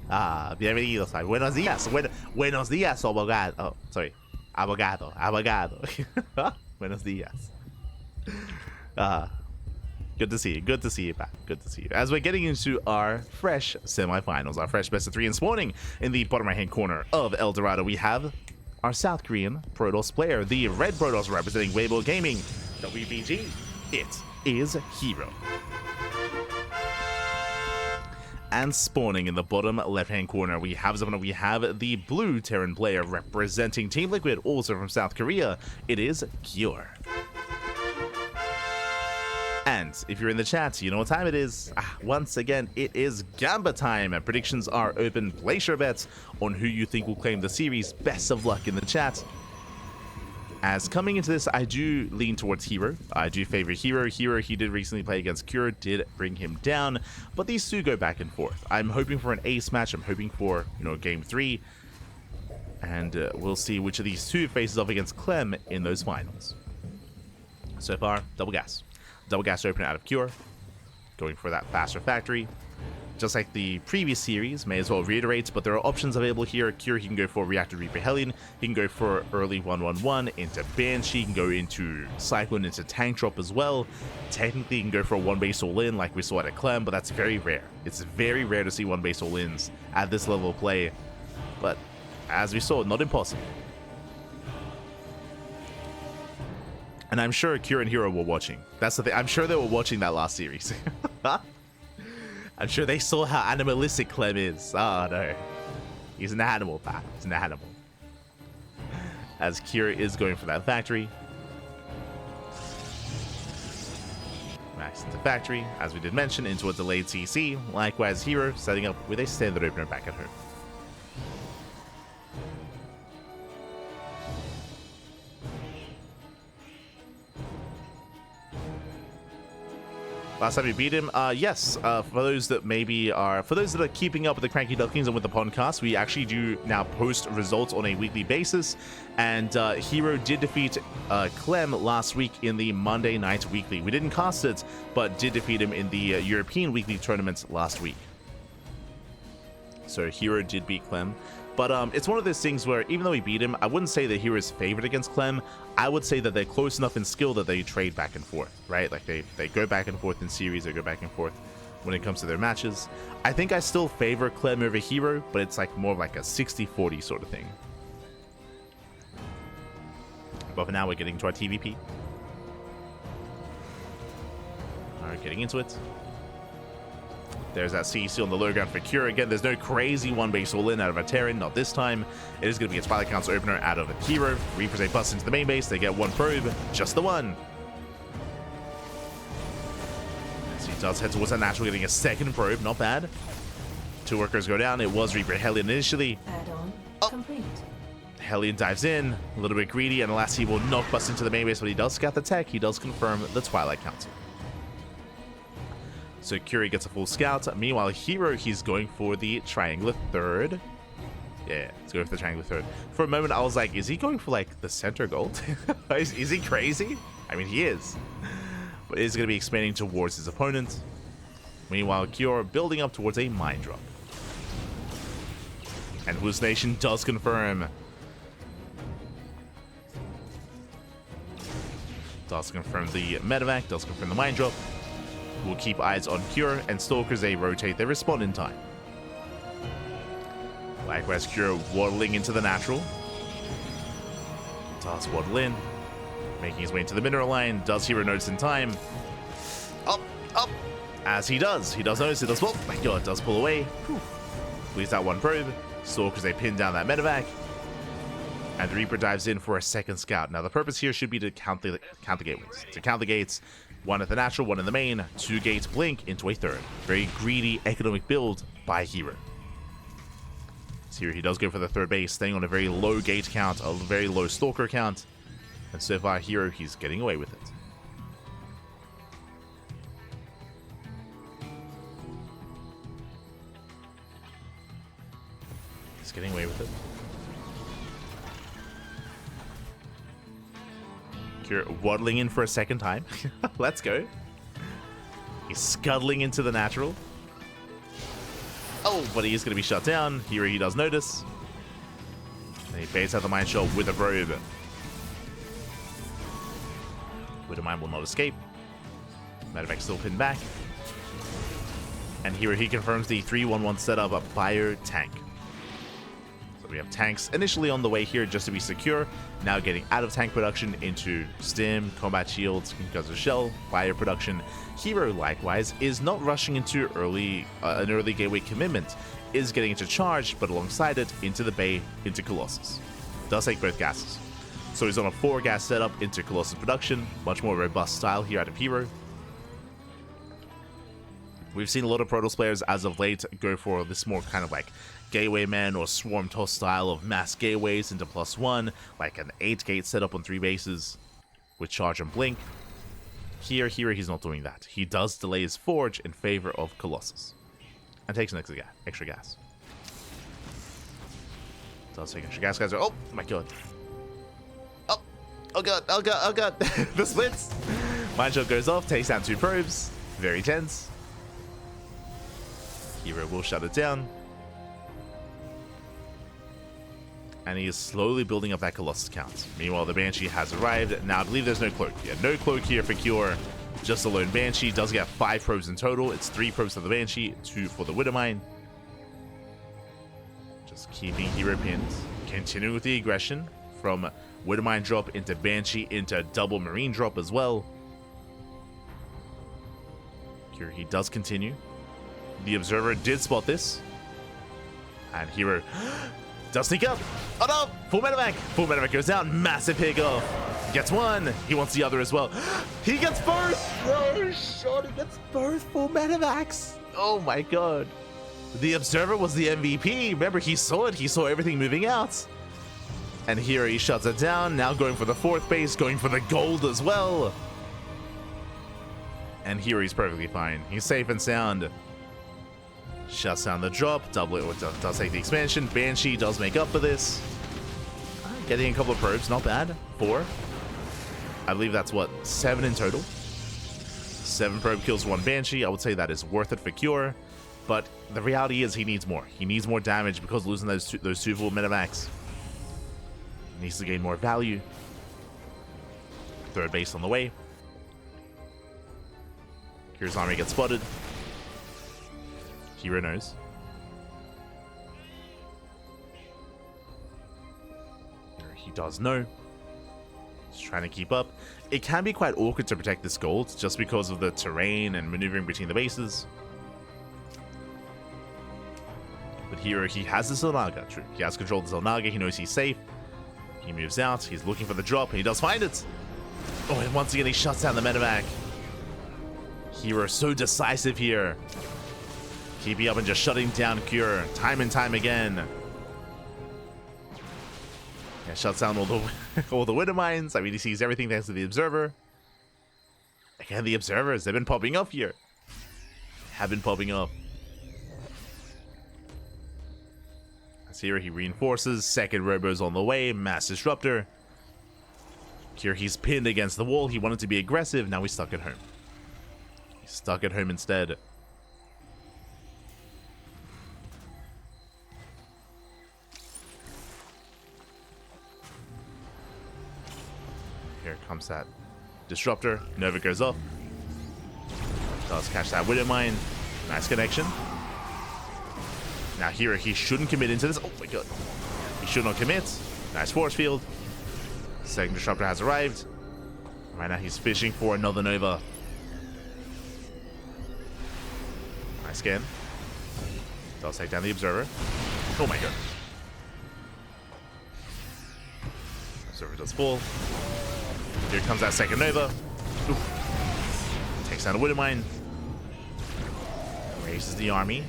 Bienvenidos. Buenos días. Buenos días, abogado. Oh, sorry. Abogado. Buenos días. Good to see you. Good to see you back. Good to see you. As we're getting into our fresh semifinals, our fresh best of 3 and spawning in the bottom right-hand corner of El Dorado, we have our South Korean Protoss player, the red Protoss representing Weibo Gaming, WBG. It is herO. And spawning in the bottom left-hand corner, we have the blue Terran player representing Team Liquid, also from South Korea. It is Cure. And if you're in the chat, you know what time it is. Once again, it is Gamba time. And predictions are open. Place your bets on who you think will claim the series. Best of luck in the chat. As coming into this, I do lean towards herO. I do favor herO. herO, he did recently play against Cure, did bring him down. But these two go back and forth. I'm hoping for an ace match. I'm hoping for, game 3. And we'll see which of these two faces off against Clem in those finals. So far, double gas. Double gas opener out of Cure, going for that faster factory. Just like the previous series, may as well reiterate, but there are options available here. Cure, he can go for Reactor Reaper Hellion, he can go for early 111 into Banshee, he can go into Cyclone, into Tank Drop as well. Technically, he can go for a one base all-in like we saw at Clem, but that's very rare. It's very rare to see one base all-ins at this level of play, but as we saw, not impossible. And I'm sure Cure and herO were watching. That's the thing. I'm sure they were watching that last series. I'm sure they saw how animalistic Clem is. Oh, no. He's an animal, Pat. He's an animal. As Cure is going for that factory. Max into factory, as we did mention, into a delayed CC. Likewise, herO setting up with a standard opener back at home. Last time we beat him, yes. For those that are keeping up with the CranKy Ducklings and with the podcast, we actually do now post results on a weekly basis. And herO did defeat Clem last week in the Monday Night Weekly. We didn't cast it, but did defeat him in the European Weekly tournaments last week. So herO did beat Clem. But it's one of those things where even though we beat him, I wouldn't say that herO is favored against Clem. I would say that they're close enough in skill that they trade back and forth, right? Like they go back and forth in series, they go back and forth when it comes to their matches. I think I still favor Clem over herO, but it's like more like a 60-40 sort of thing. But for now, we're getting to our TVP. Alright, getting into it. There's that CC on the low ground for Cure. Again, there's no crazy one base all-in out of a Terran, not this time. It is going to be a Twilight Council opener out of a herO. Reapers, they bust into the main base, they get one probe, just the one. So he does head towards that natural, getting a second probe, not bad. Two workers go down, it was Reaper Hellion initially. Add-on complete. Hellion dives in, a little bit greedy, and alas, he will not bust into the main base, but he does scout the tech, he does confirm the Twilight Council. So Curie gets a full scout. Meanwhile, herO, he's going for the triangular third. Yeah, he's going for the triangular third. For a moment, I was like, is he going for, like, the center gold? is he crazy? I mean, he is. But he's going to be expanding towards his opponent. Meanwhile, Cure building up towards a mine drop. And Hallucination does confirm. Does confirm the medevac, does confirm the mine drop. We'll keep eyes on Cure and Stalkers, they rotate their respawn in time. Likewise, Cure waddling into the natural. Does waddle in, making his way into the mineral line. Does herO notice in time? Up. As he does notice, it does pull. My god, does pull away. Leaves that one probe. Stalkers, they pin down that medevac. And the Reaper dives in for a second scout. Now, the purpose here should be to count the gateways. To count the gates. One at the natural, one in the main, 2 gates blink into a third. Very greedy economic build by herO. So here he does go for the third base, staying on a very low gate count, a very low stalker count. And so far, herO, he's getting away with it. He's getting away with it. Cure waddling in for a second time. Let's go. He's scuttling into the natural. Oh, but he is going to be shut down. Here he does notice. And he baits out the Mine Shot with a probe. Widowmine will not escape. Medevac still pinned back. And here he confirms the 3-1-1 setup of Bio Tank. So we have tanks initially on the way here just to be secure. Now getting out of tank production into stim, combat shields, because of shell, bio production. herO likewise is not rushing into an early gateway commitment. Is getting into charge, but alongside it into the bay, into Colossus. Does take both gases. So he's on a 4-gas setup into Colossus production. Much more robust style here out of herO. We've seen a lot of Protoss players as of late go for this more kind of like gateway man or swarm toss style of mass gateways into +1, like an 8-gate setup on 3 bases with charge and blink. Here he's not doing that. He does delay his forge in favor of Colossus and takes an extra gas. Does take extra gas, guys. Oh my god. Oh god. The splits. Mine Shot goes off, takes down 2 probes. Very tense. herO will shut it down. And he is slowly building up that Colossus count. Meanwhile, the Banshee has arrived. Now, I believe there's no cloak. Yeah, no cloak here for Cure. Just a lone Banshee. Does get 5 probes in total. It's 3 probes for the Banshee, 2 for the Widowmine. Just keeping herO pinned. Continuing with the aggression from Widowmine drop into Banshee into double Marine drop as well. Here he does continue. The Observer did spot this. And herO does sneak up. Oh no! Full medevac. Full medevac goes down. Massive pick off. Gets 1. He wants the other as well. He gets both! No shot. He gets both full medevacs. Oh my god. The Observer was the MVP. Remember, he saw it. He saw everything moving out. And here he shuts it down. Now going for the 4th base. Going for the gold as well. And here he's perfectly fine. He's safe and sound. Shuts down the drop. Double it. Does take the expansion. Banshee does make up for this. Getting a couple of probes. Not bad. 4. I believe that's what? 7 in total. 7 probe kills 1 Banshee. I would say that is worth it for Cure. But the reality is he needs more. He needs more damage because losing those two full medevacs. He needs to gain more value. 3rd base on the way. Cure's army gets spotted. herO knows. He does know. He's trying to keep up. It can be quite awkward to protect this gold just because of the terrain and maneuvering between the bases. But here he has the Zilnaga. True. He has control of the Zilnaga. He knows he's safe. He moves out. He's looking for the drop. And he does find it. Oh, and once again, he shuts down the medevac. herO so decisive here. Keeping up and just shutting down Cure time and time again. Yeah, shuts down all the Widowmines. I mean, he sees everything thanks to the Observer. Again, the Observers, they've been popping up here. Have been popping up. As here he reinforces. 2nd Robo's on the way. Mass Disruptor. Here he's pinned against the wall. He wanted to be aggressive. Now he's stuck at home. He's stuck at home instead. Here comes that Disruptor. Nova goes off. Does catch that Widowmine. Nice connection. Now here he shouldn't commit into this. Oh my god. He should not commit. Nice force field. 2nd Disruptor has arrived. Right now he's fishing for another Nova. Nice scan. Does take down the Observer. Oh my god. Observer does fall. Here comes that 2nd Nova. Oof. Takes down a Widowmine. Raises the army.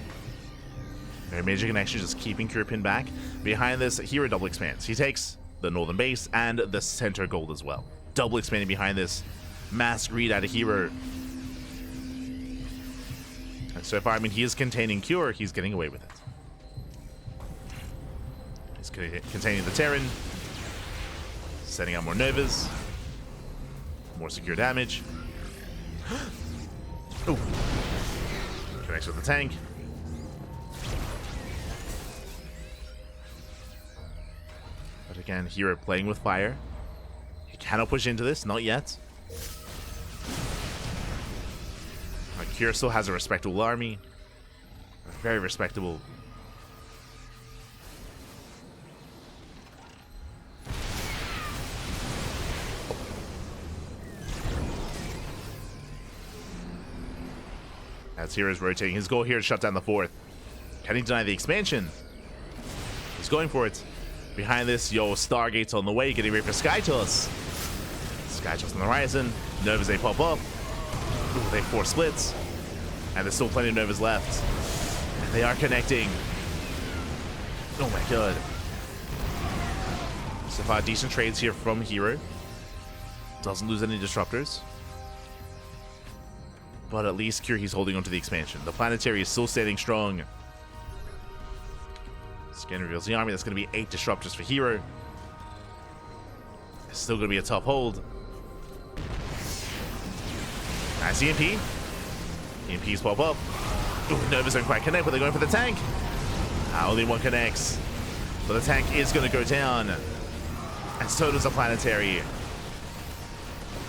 No major connection, just keeping Cure pinned back. Behind this, herO double expands. He takes the northern base and the center gold as well. Double expanding behind this. Mass greed out of herO. And so far, I mean, he is containing Cure. He's getting away with it. He's containing the Terran. Setting up more Novas. More secure damage. Ooh. Connects with the tank. again, herO playing with fire. He cannot push into this, not yet. Kira still has a respectable army. Very respectable. As hero's rotating. His goal here is shut down the 4th. Can he deny the expansion? He's going for it. Behind this, Stargate's on the way, getting ready for Skytoss. Skytoss on the horizon. Novas, they pop up. Ooh, they 4 splits. And there's still plenty of Novas left. And they are connecting. Oh my god. So far, decent trades here from herO. Doesn't lose any disruptors. But at least he's holding on to the expansion. The planetary is still standing strong. Scan reveals the army. That's going to be 8 disruptors for herO. It's still going to be a tough hold. Nice EMP. EMPs pop up. Ooh, Novas don't quite connect, but they're going for the tank. Only one connects. But the tank is going to go down. And so does the planetary.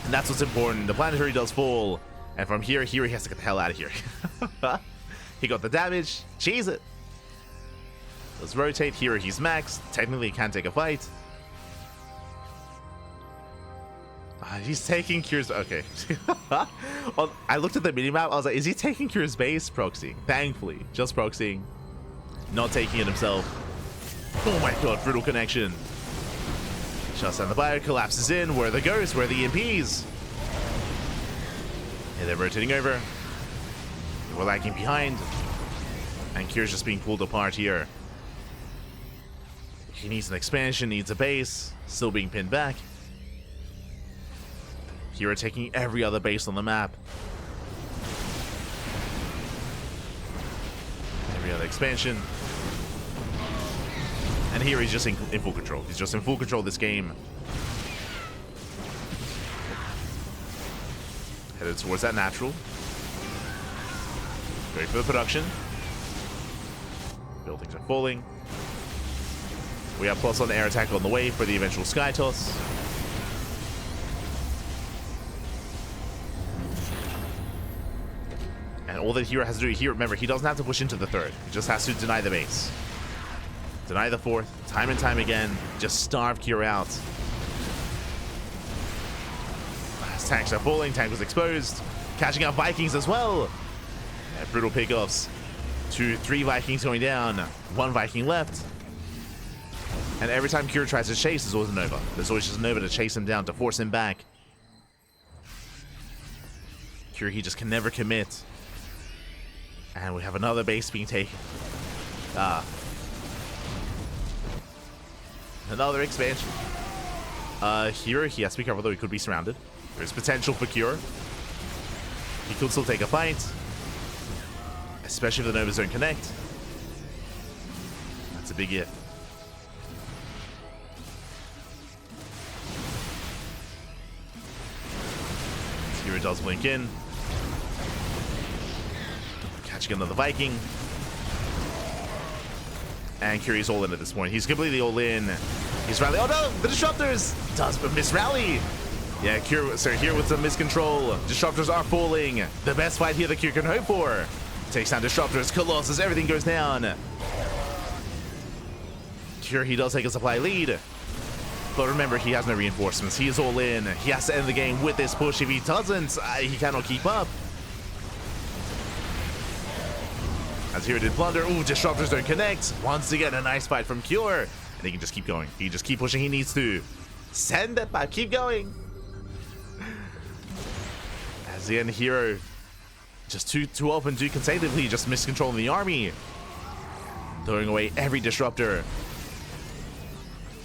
And that's what's important. The planetary does fall. And from here, he has to get the hell out of here. He got the damage. Cheese it. Let's rotate. herO, he's maxed. Technically, he can take a fight. He's taking Kira's... Okay. I looked at the minimap. I was like, is he taking Kira's base? Proxying. Thankfully. Just proxying. Not taking it himself. Oh my god. Brutal connection. Shuts down the bio. Collapses in. Where are the ghosts? Where are the EMPs? Yeah, they're rotating over. We're lagging behind. And Kira's just being pulled apart here. He needs an expansion, needs a base. Still being pinned back. herO taking every other base on the map. Every other expansion. And here he's just in full control. He's just in full control of this game. Headed towards that natural. Going for the production. Buildings are falling. We have plus on air attack on the way for the eventual Skytoss. And all that herO has to do here, remember, he doesn't have to push into the 3rd. He just has to deny the base. Deny the 4th, time and time again. Just starve Kira out. As tanks are falling, tank was exposed. Catching up Vikings as well. And brutal pickoffs. 2, 3 Vikings going down. 1 Viking left. And every time Kira tries to chase, there's always a Nova. There's always just a Nova to chase him down, to force him back. Kira, he just can never commit. And we have another base being taken. Another expansion. herO, he has to be careful, though he could be surrounded. There's potential for Kira. He could still take a fight. Especially if the Novas don't connect. That's a big if. herO does blink in. Catching another Viking. And Kira's all in at this point. He's completely all in. He's rallying. Oh no! The disruptors! Does but miss rally. Yeah, Kira, so here with some miscontrol. Disruptors are falling. The best fight here that Kira can hope for. Takes down disruptors, Colossus, everything goes down. Kira, he does take a supply lead. But remember, he has no reinforcements. He is all in. He has to end the game with this push. If he doesn't, he cannot keep up. As herO did plunder. Ooh, disruptors don't connect. Once again, a nice fight from Kira. And he can just keep going. He can just keep pushing. He needs to. Send that back. Keep going. As the end, herO just too often, too consecutively, just miscontrolling the army. Throwing away every disruptor.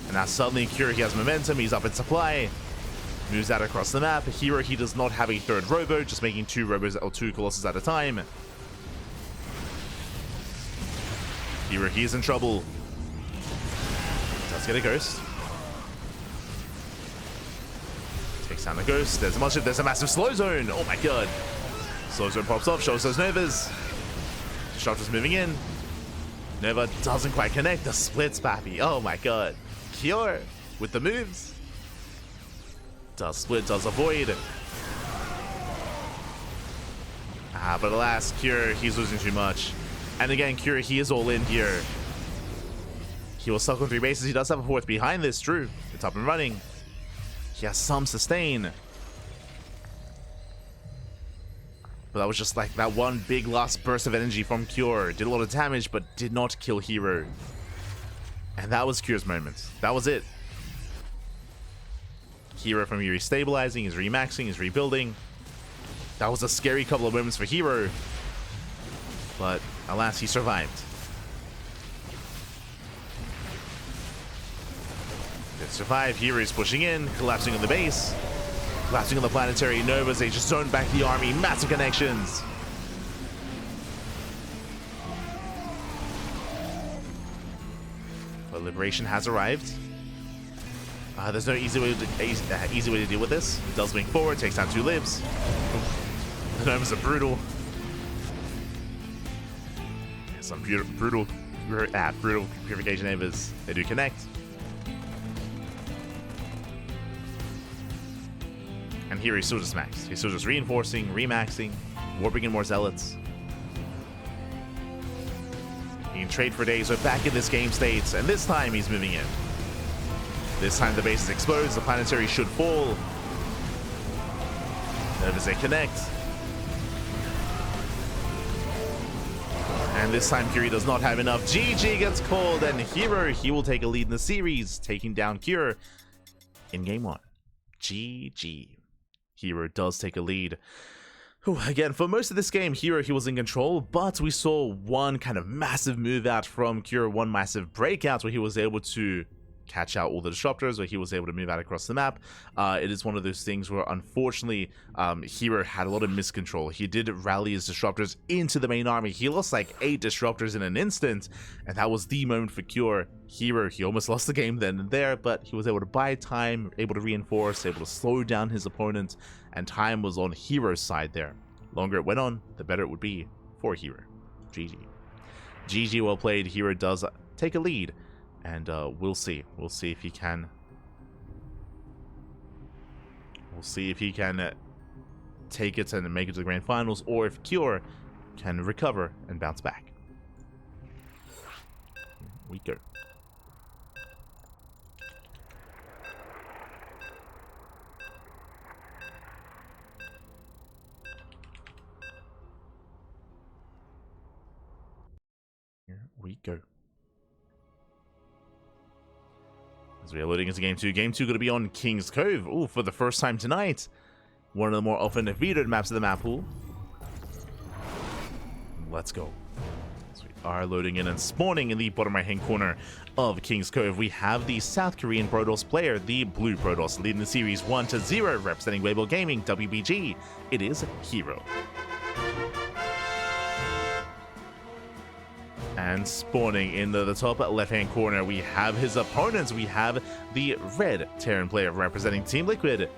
And now suddenly Kira, he has momentum. He's up in supply. Moves out across the map. herO, he does not have a 3rd robo, just making 2 robos or 2 colossus at a time. herO, he is in trouble. Does get a ghost. Takes down the ghost. There's a massive slow zone. Oh my god. Slow zone pops off, shows those Novas. Disruptor's moving in. Nova doesn't quite connect. The splits, pappy. Oh my god. Kira. with the moves. Does split, does avoid. But alas, Cure, he's losing too much. And again, Cure, he is all in here. He will suck on 3 bases. He does have a 4th behind this, true. It's up and running. He has some sustain. But that was just like that one big last burst of energy from Cure. Did a lot of damage, but did not kill herO. And that was Cure's moment. That was it. herO from here, he's stabilizing, he's remaxing, he's rebuilding. That was a scary couple of moments for herO. But alas, he survived. Did survive. herO is pushing in, collapsing on the base, collapsing on the planetary novas. They just zoned back the army. Massive connections. But Liberation has arrived. There's no easy way to deal with this. Does wing forward, takes down 2 libs. The novas are brutal. Some brutal purification neighbors. They do connect. And here he's still just maxed. He's still just reinforcing, remaxing, warping in more zealots. He can trade for days. We're back in this game state, and this time he's moving in. This time the bases explodes, the planetary should fall. Novas they connect. And this time Curie does not have enough. GG gets called, and herO, he will take a lead in the series, taking down Cure in game 1. GG. herO does take a lead. Again, for most of this game, herO, he was in control, but we saw one kind of massive move out from Cure, one massive breakout where he was able to catch out all the disruptors, where he was able to move out across the map. It is one of those things where, unfortunately, herO had a lot of miscontrol. He did rally his disruptors into the main army. He lost like 8 disruptors in an instant, and that was the moment for Cure. herO, he almost lost the game then and there, but he was able to buy time, able to reinforce, able to slow down his opponent, and time was on herO's side there. The longer it went on, the better it would be for herO. GG. GG, well played. herO does take a lead. And we'll see. We'll see if he can. We'll see if he can take it and make it to the grand finals, or if Cure can recover and bounce back. Here we go. Here we go. As we are loading into Game 2. Game 2 going to be on King's Cove. Ooh, for the first time tonight. One of the more often vetoed maps of the map pool. Let's go. So we are loading in and spawning in the bottom right-hand corner of King's Cove. We have the South Korean Protoss player, the Blue Protoss, leading the series 1-0, representing Weibo Gaming, WBG. It is herO. And spawning in the top left-hand corner, we have his opponents. We have the red Terran player representing Team Liquid.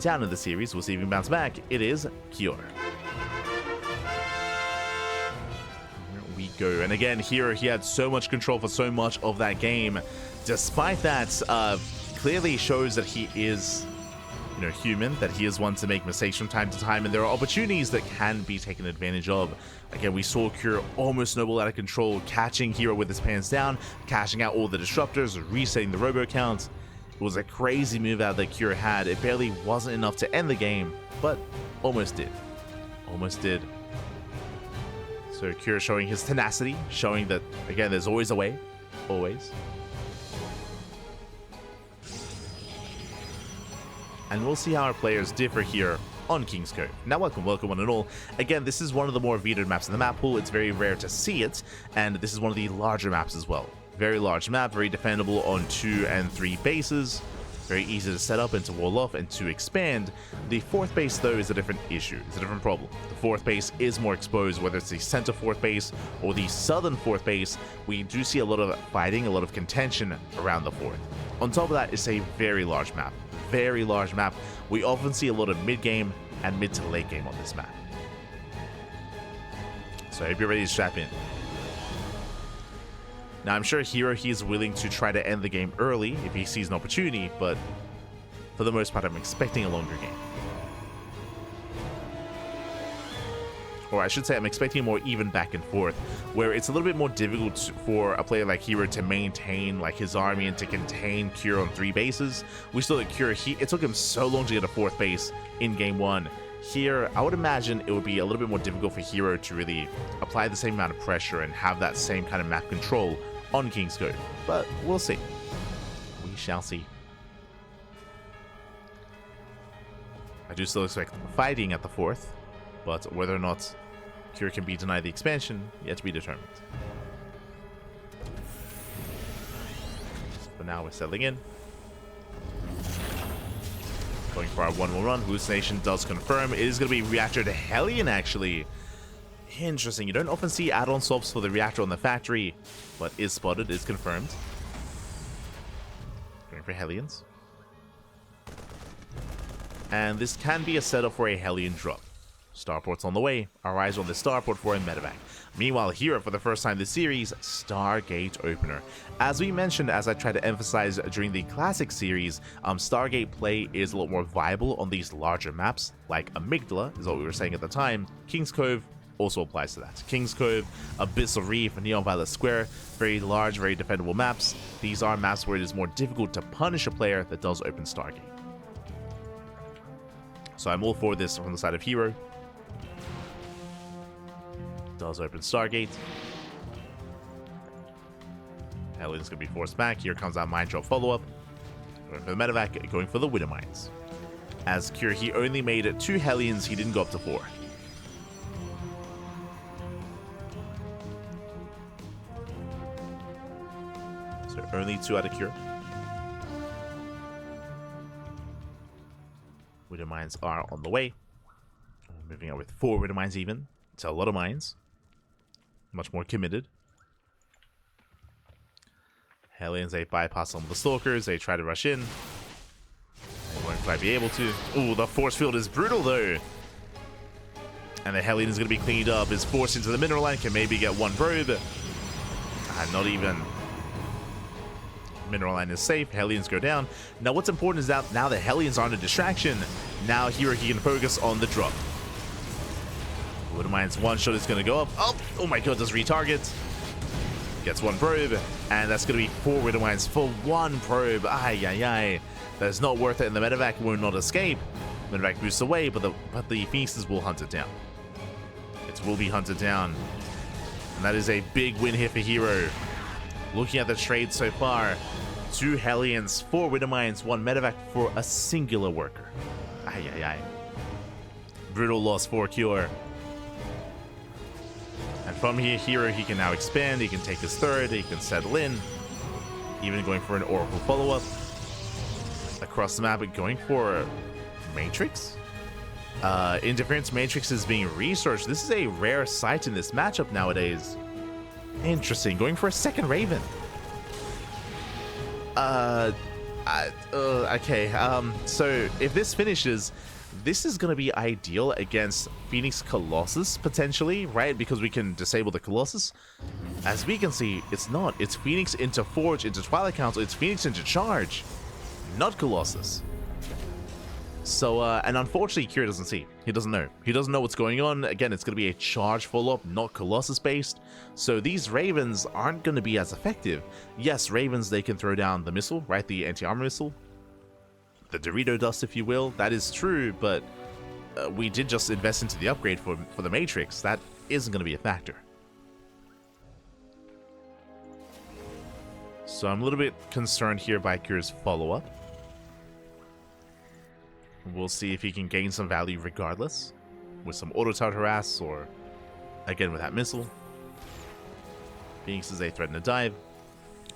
Down in the series, we'll see if he can bounce back. It is Cure. Here we go. And again, herO, he had so much control for so much of that game. Despite that, clearly shows that he is, human, that he is one to make mistakes from time to time, and there are opportunities that can be taken advantage of. Again, we saw Cure almost snowball out of control, catching herO with his pants down, cashing out all the disruptors, resetting the robo count. It was a crazy move out that Cure had. It barely wasn't enough to end the game, but almost did. Almost did. So Cure showing his tenacity, showing that, again, there's always a way. Always. And we'll see how our players differ here on King's Cove. Now, welcome one and all. Again, this is one of the more vetoed maps in the map pool. It's very rare to see it, and this is one of the larger maps as well. Very large map, very defendable on 2 and 3 bases. Very easy to set up and to wall off and to expand. The 4th base, though, is a different issue. It's a different problem. The 4th base is more exposed, whether it's the center 4th base or the southern 4th base. We do see a lot of fighting, a lot of contention around the 4th. On top of that, it's a very large map. Very large map. We often see a lot of mid-game and mid to late game on this map. So I hope you're ready to strap in. Now, I'm sure herO, he's willing to try to end the game early if he sees an opportunity, but for the most part, I'm expecting a longer game. Or I should say I'm expecting a more even back and forth, where it's a little bit more difficult for a player like herO to maintain like his army and to contain Cure on 3 bases. We still at Cure, it took him so long to get a 4th base in game 1. Here, I would imagine it would be a little bit more difficult for herO to really apply the same amount of pressure and have that same kind of map control on King's Cove. But we'll see. We shall see. I do still expect fighting at the 4th, but whether or not Cure can be denied the expansion, yet to be determined. But now we're settling in. Going for our 1-1-1. Hallucination does confirm. It is going to be Reactor to Hellion, actually. Interesting. You don't often see add-on swaps for the Reactor on the factory, but is spotted, is confirmed. Going for Hellions. And this can be a setup for a Hellion drop. Starport's on the way. Our eyes on the Starport for a medevac. Meanwhile, here for the first time this series, Stargate opener. As we mentioned, as I tried to emphasize during the classic series, Stargate play is a lot more viable on these larger maps, like Amygdala is what we were saying at the time. King's Cove also applies to that. King's Cove, Abyssal Reef, Neon Violet Square, very large, very defendable maps. These are maps where it is more difficult to punish a player that does open Stargate. So I'm all for this from the side of herO. Does open Stargate. Hellion's going to be forced back. Here comes our Mind Drop follow-up. Going for the medevac, going for the Widow Mines. As Cure, he only made 2 Hellions, he didn't go up to 4. So only 2 out of Cure. Widow Mines are on the way. Moving out with 4 Widow Mines even. It's a lot of mines. Much more committed. Hellions, they bypass some of the Stalkers. They try to rush in. They won't quite be able to. Ooh, the force field is brutal, though. And the Hellion is going to be cleaned up. Is forced into the mineral line. Can maybe get 1 probe. Not even. Mineral line is safe. Hellions go down. Now, what's important is that now the Hellions aren't a distraction. Now, here he can focus on the drop. Widow Mines 1 shot is going to go up. Oh my god, does retarget. Gets 1 probe. And that's going to be 4 Widow Mines for 1 probe. Ay. That is not worth it, and the medevac will not escape. Medevac boosts away, but the Phoenixes will hunt it down. It will be hunted down. And that is a big win here for herO. Looking at the trade so far, 2 Hellions, 4 Widow Mines, 1 medevac for a singular worker. Ay. Brutal loss for Cure. And from here, herO, he can now expand, he can take his 3rd, he can settle in. Even going for an Oracle follow-up. Across the map, going for Matrix. Interference Matrix is being researched. This is a rare sight in this matchup nowadays. Interesting. Going for a 2nd Raven. Okay. So if this finishes, this is going to be ideal against Phoenix Colossus, potentially, right? Because we can disable the Colossus. As we can see, it's not. It's Phoenix into Forge, into Twilight Council. It's Phoenix into Charge, not Colossus. So, and unfortunately, Cure doesn't see. He doesn't know. He doesn't know what's going on. Again, it's going to be a Charge follow-up, not Colossus-based. So these Ravens aren't going to be as effective. Yes, Ravens, they can throw down the missile, right? The anti-armor missile. The Dorito dust, if you will. That is true, but we did just invest into the upgrade for the Matrix. That isn't going to be a factor. So I'm a little bit concerned here by Cure's follow-up. We'll see if he can gain some value regardless. With some auto-tart harass or, again, with that missile. Phoenixes, they threaten to dive.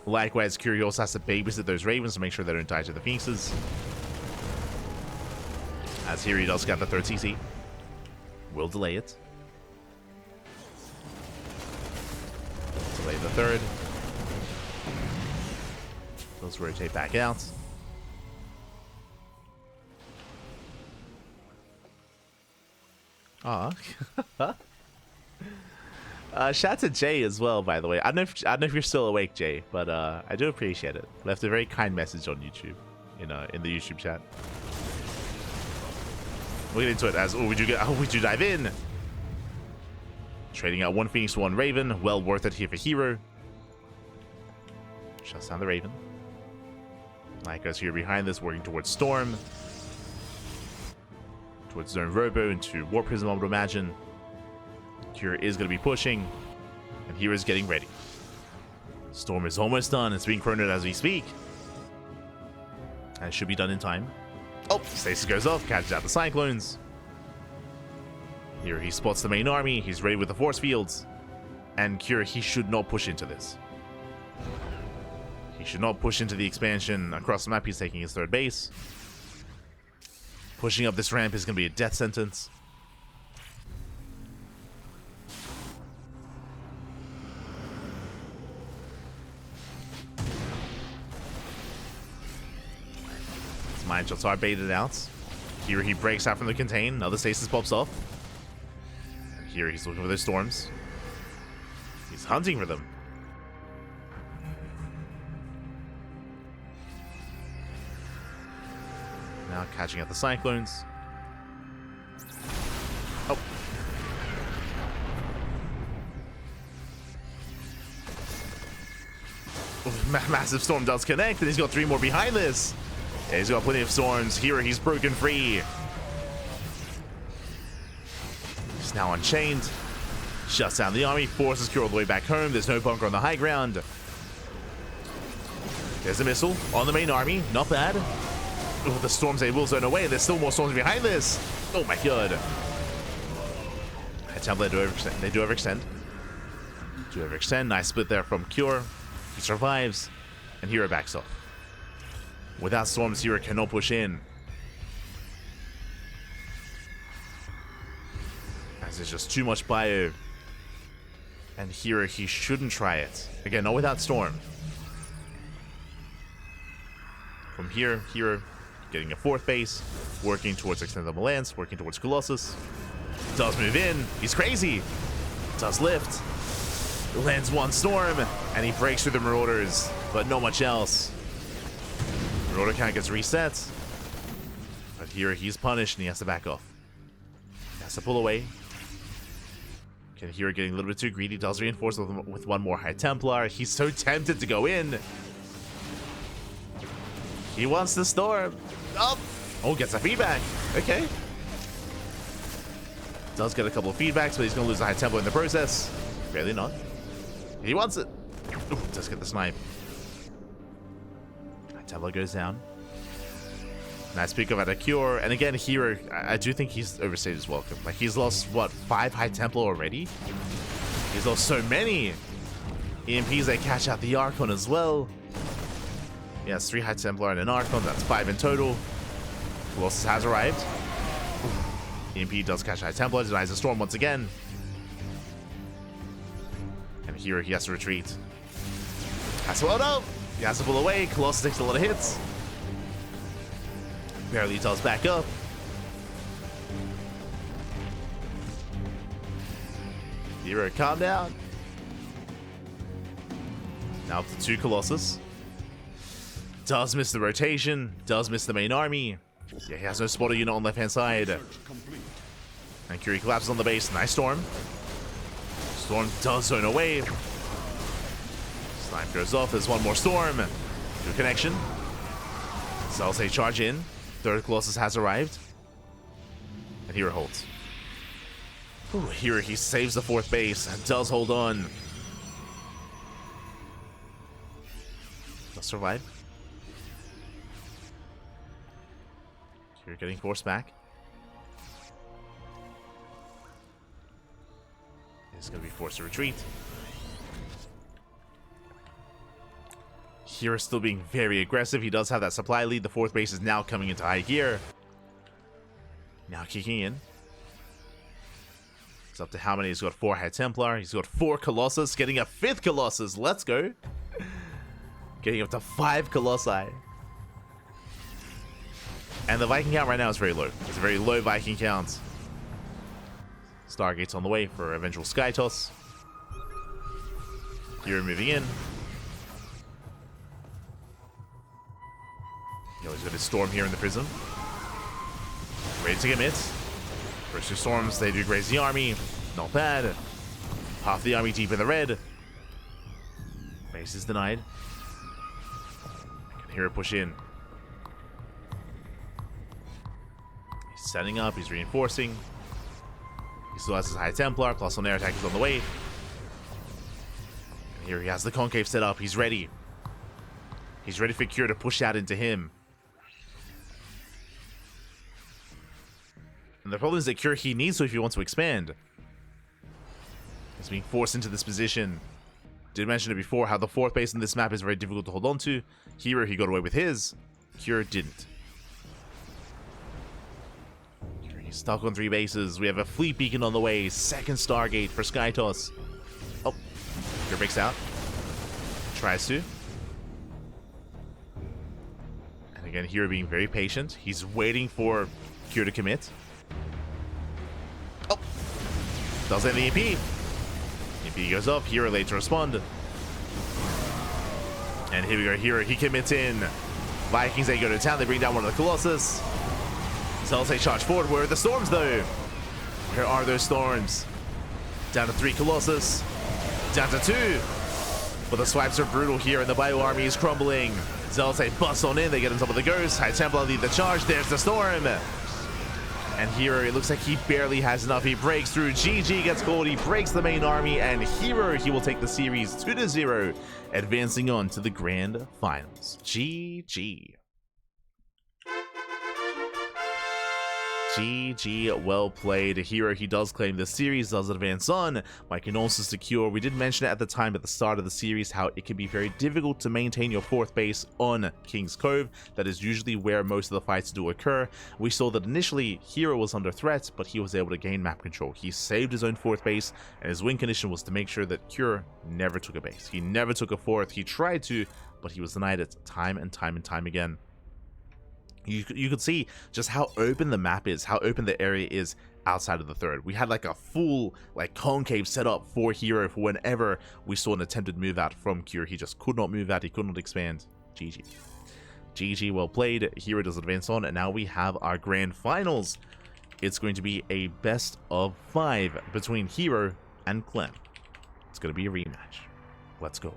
Likewise, Cure also has to babysit those Ravens to make sure they don't die to the Phoenixes. As here he does get the 3rd CC. Will delay it. Delay the 3rd. Does rotate back out. Shout out to Jay as well, by the way. I don't know if you're still awake, Jay, but I do appreciate it. Left a very kind message on YouTube, in the YouTube chat. We'll get into it as would you dive in? Trading out one Phoenix, one Raven. Well worth it here for herO. Shuts down the Raven. Lyca's here behind this, working towards Storm. Towards Zone Robo into War Prism, I would imagine. Cure is going to be pushing, and herO's getting ready. Storm is almost done. It's being chronoed as we speak. And it should be done in time. Oh, Stasis goes off, catches out the Cyclones. Here he spots the main army. He's ready with the force fields. And Cure, he should not push into this. He should not push into the expansion across the map. He's taking his third base. Pushing up this ramp is going to be a death sentence. His mine shots are baited out. Here he breaks out from the contain. Another Stasis pops off. And here he's looking for those storms. He's hunting for them. Now catching out the Cyclones. Oh. Massive storm does connect, and he's got 3 more behind this. Yeah, he's got plenty of storms. Here he's broken free. He's now unchained. Shuts down the army, forces Cure all the way back home. There's no bunker on the high ground. There's a missile on the main army. Not bad. Oh, the storms, they will zone away. There's still more storms behind this. Oh my god. They do overextend. Nice split there from Cure. He survives. And herO backs off. Without storms, herO cannot push in. As there's just too much bio. And herO, he shouldn't try it. Again, not without storm. From here, herO getting a 4th base, working towards Extendable Lance, working towards Colossus. Does move in. He's crazy. Does lift. Lands 1 storm, and he breaks through the Marauders, but not much else. Marauder count gets reset. But here he's punished, and he has to back off. He has to pull away. Can herO getting a little bit too greedy. Does reinforce with 1 more High Templar. He's so tempted to go in. He wants the storm. Oh, gets a feedback. Okay. Does get a couple of feedbacks, but he's going to lose the High Templar in the process. Barely not. He wants it. Ooh, does get the snipe. High Templar goes down. Nice pick up at a Cure. And again, herO, I do think he's overstayed his welcome. Like, he's lost, what, 5 High Templar already? He's lost so many. EMPs, they catch out the Archon as well. He has 3 High Templar and an Archon. That's 5 in total. Colossus has arrived. EMP does catch High Templar. Denies the storm once again. And here he has to retreat. Has to, oh no! He has to pull away. Colossus takes a lot of hits. Barely does back up. herO, calm down. Now up to 2 Colossus. Does miss the rotation. Does miss the main army. Yeah, he has no spotter unit on the left-hand side. And Curie collapses on the base. Nice storm. Storm does zone away. Snipe goes off. There's 1 more storm. Good connection. Cells a charge in. 3rd Colossus has arrived. And herO holds. Ooh, herO, he saves the 4th base and does hold on. Does survive. You're getting forced back. He's going to be forced to retreat. herO still being very aggressive. He does have that supply lead. The 4th base is now coming into high gear. Now kicking in. It's up to how many? He's got 4 High Templar. He's got 4 Colossus. Getting a 5th Colossus. Let's go. Getting up to 5 Colossi. And the Viking count right now is very low. It's a very low Viking count. Stargate's on the way for eventual Sky Toss. herO moving in. He's got his Storm here in the Prism. Ready to commit. First two Storms, they do graze the army. Not bad. Half the army deep in the red. Base is denied. Can herO push in? He's setting up, he's reinforcing. He still has his High Templar, plus on air attack is on the way. And here he has the concave set up, he's ready. He's ready for herO to push out into him. And the problem is that herO, he needs to if he wants to expand. He's being forced into this position. Did mention it before, how the fourth base in this map is very difficult to hold on to. herO, he got away with his. herO didn't. He's stuck on 3 bases. We have a fleet beacon on the way. Second Stargate for SkyToss. Oh, herO breaks out. Tries to. And again, herO being very patient. He's waiting for herO to commit. Oh, does end the EP. EP goes up, herO late to respond. And here we go, herO, he commits in. Vikings, they go to town, they bring down one of the Colossus. Zealots, they charge forward. Where are the Storms, though? Where are those Storms? Down to 3 Colossus. Down to 2. But the swipes are brutal here, and the Bio army is crumbling. Zealots, they bust on in, they get on top of the Ghost. High Templar lead the charge, there's the Storm. And herO, it looks like he barely has enough. He breaks through. GG gets called. He breaks the main army. And herO, he will take the series 2-0, advancing on to the grand finals. GG. GG, well played. herO, he does claim the series, does advance on. My condolences to herO. We did mention it at the time at the start of the series how it can be very difficult to maintain your 4th base on King's Cove. That is usually where most of the fights do occur. We saw that initially herO was under threat, but he was able to gain map control. He saved his own 4th base, and his win condition was to make sure that herO never took a base. He never took a 4th. He tried to, but he was denied it time and time and time again. You could see just how open the map is, how open the area is outside of the 3rd. We had like a full concave set up for herO for whenever we saw an attempted move out from herO. He just could not move out, he could not expand. GG. GG, well played. herO does advance on, and now we have our grand finals. It's going to be a best of 5 between herO and Clem. It's going to be a rematch. Let's go.